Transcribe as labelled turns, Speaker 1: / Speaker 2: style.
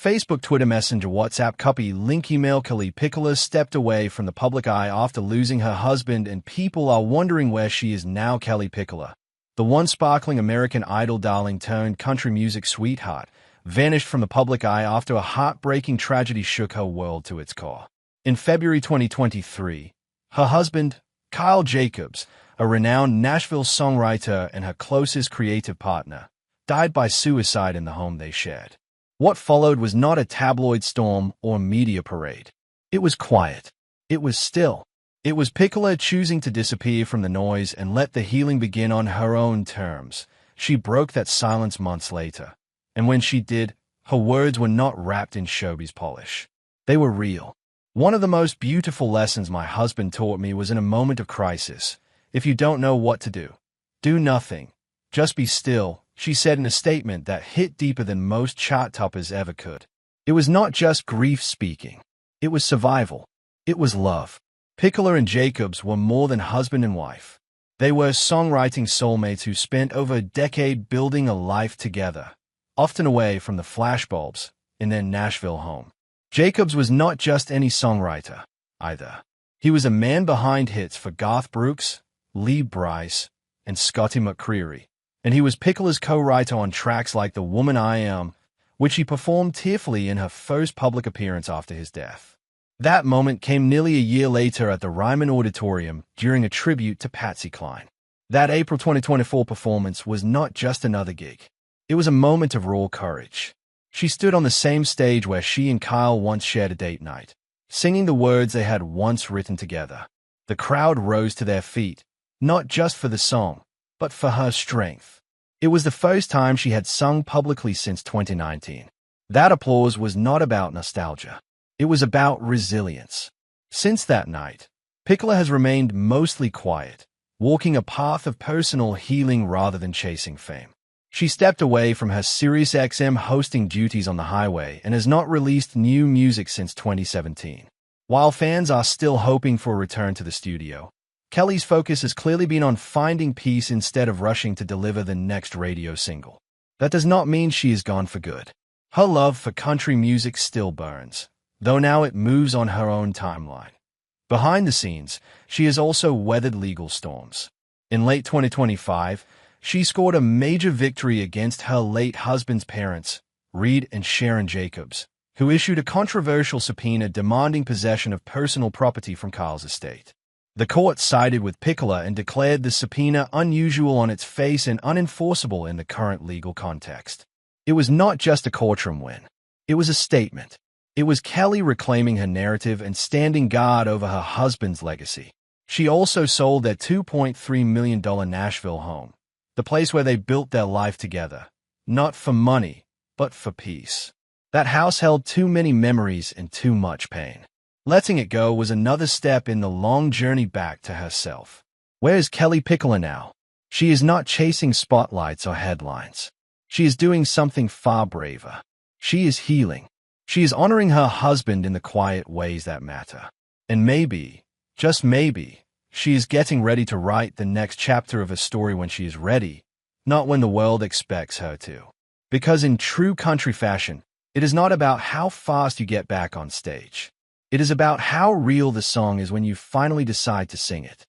Speaker 1: Facebook, Twitter, Messenger, WhatsApp, copy, link, email. Kelly Pickler stepped away from the public eye after losing her husband, and people are wondering where she is now. Kelly Pickler, the once sparkling American Idol darling turned country music sweetheart, vanished from the public eye after a heartbreaking tragedy shook her world to its core. In February 2023, her husband, Kyle Jacobs, a renowned Nashville songwriter and her closest creative partner, died by suicide in the home they shared. What followed was not a tabloid storm or media parade. It was quiet. It was still. It was Pickler choosing to disappear from the noise and let the healing begin on her own terms. She broke that silence months later, and when she did, her words were not wrapped in showbiz polish. They were real. One of the most beautiful lessons my husband taught me was in a moment of crisis. If you don't know what to do nothing. Just be still, she said in a statement that hit deeper than most chart toppers ever could. It was not just grief speaking. It was survival. It was love. Pickler and Jacobs were more than husband and wife. They were songwriting soulmates who spent over a decade building a life together, often away from the flashbulbs in their Nashville home. Jacobs was not just any songwriter, either. He was a man behind hits for Garth Brooks, Lee Brice, and Scotty McCreery, and he was Pickler's co-writer on tracks like The Woman I Am, which he performed tearfully in her first public appearance after his death. That moment came nearly a year later at the Ryman Auditorium during a tribute to Patsy Cline. That April 2024 performance was not just another gig. It was a moment of raw courage. She stood on the same stage where she and Kyle once shared a date night, singing the words they had once written together. The crowd rose to their feet, not just for the song, but for her strength. It was the first time she had sung publicly since 2019. That applause was not about nostalgia. It was about resilience. Since that night, Pickler has remained mostly quiet, walking a path of personal healing rather than chasing fame. She stepped away from her SiriusXM hosting duties on the highway and has not released new music since 2017. While fans are still hoping for a return to the studio, Kelly's focus has clearly been on finding peace instead of rushing to deliver the next radio single. That does not mean she is gone for good. Her love for country music still burns, though now it moves on her own timeline. Behind the scenes, she has also weathered legal storms. In late 2025, she scored a major victory against her late husband's parents, Reed and Sharon Jacobs, who issued a controversial subpoena demanding possession of personal property from Kyle's estate. The court sided with Pickler and declared the subpoena unusual on its face and unenforceable in the current legal context. It was not just a courtroom win. It was a statement. It was Kelly reclaiming her narrative and standing guard over her husband's legacy. She also sold their $2.3 million Nashville home, the place where they built their life together, not for money, but for peace. That house held too many memories and too much pain. Letting it go was another step in the long journey back to herself. Where is Kelly Pickler now? She is not chasing spotlights or headlines. She is doing something far braver. She is healing. She is honoring her husband in the quiet ways that matter. And maybe, just maybe, she is getting ready to write the next chapter of a story when she is ready, not when the world expects her to. Because in true country fashion, it is not about how fast you get back on stage. It is about how real the song is when you finally decide to sing it.